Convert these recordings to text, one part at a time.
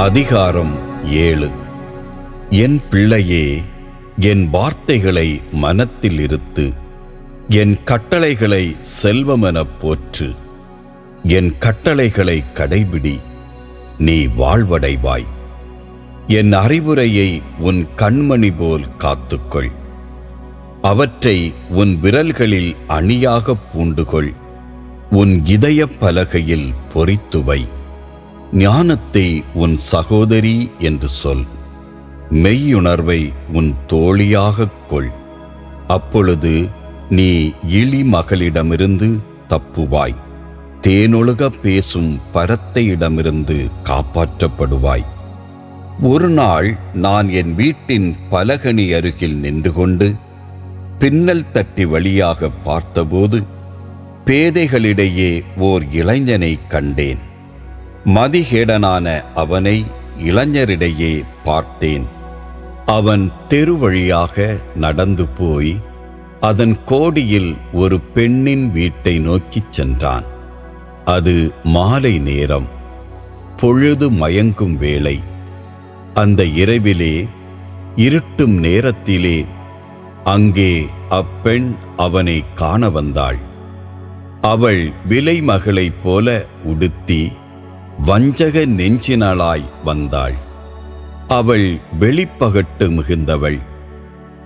அதிகாரம் 7. என் பிள்ளையே, என் வார்த்தைகளை மனத்தில் இருத்து, என் கட்டளைகளை செல்வமெனப் போற்று. என் கட்டளைகளை கடைபிடி, நீ வாழ்வடைவாய். என் அறிவுரையை உன் கண்மணி போல் காத்துக்கொள். அவற்றை உன் விரல்களில் அணியாகப் பூண்டுகொள். உன் இதயப் பலகையில் பொறித்துவை. ஞானத்தை உன் சகோதரி என்று சொல். மெய்யுணர்வை உன் தோழியாகக் கொள். அப்பொழுது நீ இளிமகளிடமிருந்து தப்புவாய். தேனொழுக பேசும் பரத்தையிடமிருந்து காப்பாற்றப்படுவாய். ஒரு நாள் நான் என் வீட்டின் பலகணி அருகில் நின்று கொண்டு பின்னல் தட்டி வழியாக பார்த்தபோது பேதைகளிடையே ஓர் இளைஞனை கண்டேன். மதிகேடனான அவனை இளைஞரிடையே பார்த்தேன். அவன் தெரு வழியாக நடந்து போய் அதன் கோடியில் ஒரு பெண்ணின் வீட்டை நோக்கிச் சென்றான். அது மாலை நேரம், பொழுது மயங்கும் வேளை. அந்த இரவிலே, இருட்டும் நேரத்திலே அங்கே அப்பெண் அவனை காண வந்தாள். அவள் விலைமகளைப் போல உடுத்தி வஞ்சக நெஞ்சினளாய் வந்தாள். அவள் வெளிப்பகட்டு மிகுந்தவள்,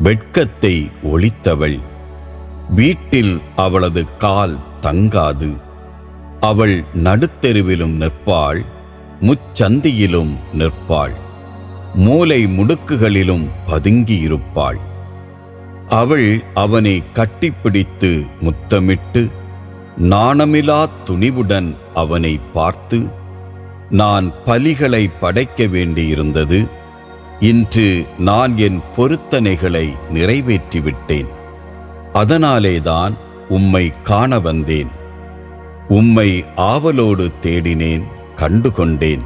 வெட்கத்தை ஒளித்தவள். வீட்டில் அவளது கால் தங்காது. அவள் நடுத்தெருவிலும் நிற்பாள், முச்சந்தியிலும் நிற்பாள், மூலை முடுக்குகளிலும் பதுங்கியிருப்பாள். அவள் அவனை கட்டிப்பிடித்து முத்தமிட்டு நாணமிலா துணிவுடன் அவனை பார்த்து, நான் பலிகளை படைக்க வேண்டியிருந்தது. இன்று நான் என் பொருத்தனைகளை நிறைவேற்றிவிட்டேன். அதனாலேதான் உம்மை காண வந்தேன். உம்மை ஆவலோடு தேடினேன், கண்டுகொண்டேன்.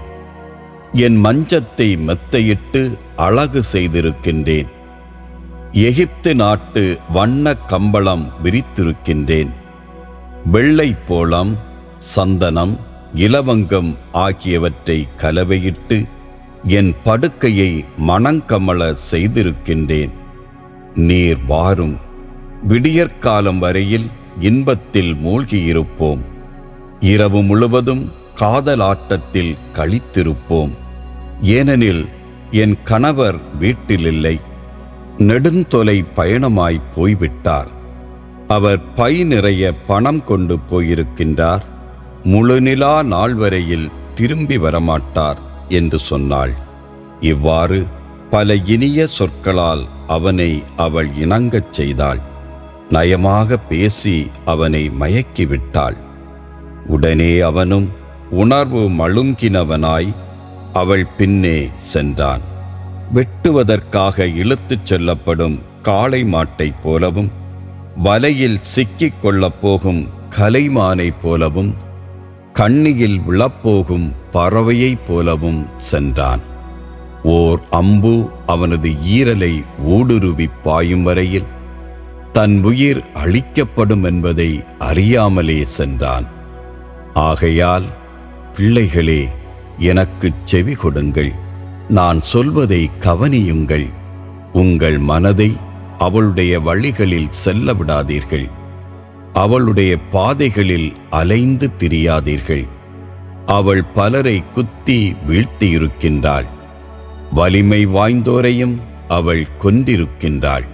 என் மஞ்சத்தை மெத்தையிட்டு அழகு செய்திருக்கின்றேன். எகிப்து நாட்டு வண்ண கம்பளம் விரித்திருக்கின்றேன். வெள்ளை போளம், சந்தனம், இலவங்கம் ஆகியவற்றை கலவையிட்டு என் படுக்கையை மணங்கமல செய்திருக்கின்றேன். நீர் வாரும், விடியற்காலம் வரையில் இன்பத்தில் மூழ்கியிருப்போம். இரவு முழுவதும் காதலாட்டத்தில் கழித்திருப்போம். ஏனெனில் என் கணவர் வீட்டிலில்லை, நெடுந்தொலை பயணமாய் போய்விட்டார். அவர் பை நிறைய பணம் கொண்டு போயிருக்கின்றார். முழுநிலா நாள் வரையில் திரும்பி வரமாட்டார் என்று சொன்னாள். இவ்வாறு பல இனிய சொற்களால் அவனை அவள் இணங்கச் செய்தாள். நயமாக பேசி அவனை மயக்கிவிட்டாள். உடனே அவனும் உணர்வு மழுங்கினவனாய் அவள் பின்னே சென்றான். வெட்டுவதற்காக இழுத்துச் செல்லப்படும் காளை மாட்டைப் போலவும் வலையில் சிக்கிக் கொள்ளப் போகும் கலைமானைப் போலவும் கண்ணியில் விழப்போகும் பறவையைப் போலவும் சென்றான். ஓர் அம்பு அவனது ஈரலை ஊடுருவி பாயும் வரையில் தன் உயிர் அழிக்கப்படும் என்பதை அறியாமலே சென்றான். ஆகையால் பிள்ளைகளே, எனக்குச் செவி கொடுங்கள், நான் சொல்வதை கவனியுங்கள். உங்கள் மனதை அவளுடைய வழிகளில் செல்ல விடாதீர்கள். அவளுடைய பாதைகளில் அலைந்து திரியாதீர்கள். அவள் பலரை குத்தி வீழ்த்தியிருக்கின்றாள். வலிமை வாய்ந்தோரையும் அவள் கொன்றிருக்கின்றாள்.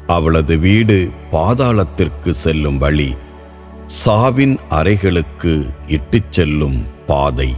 அவளது வீடு பாதாளத்திற்கு செல்லும் வழி, சாவின் அறைகளுக்கு இட்டுச் செல்லும் பாதை.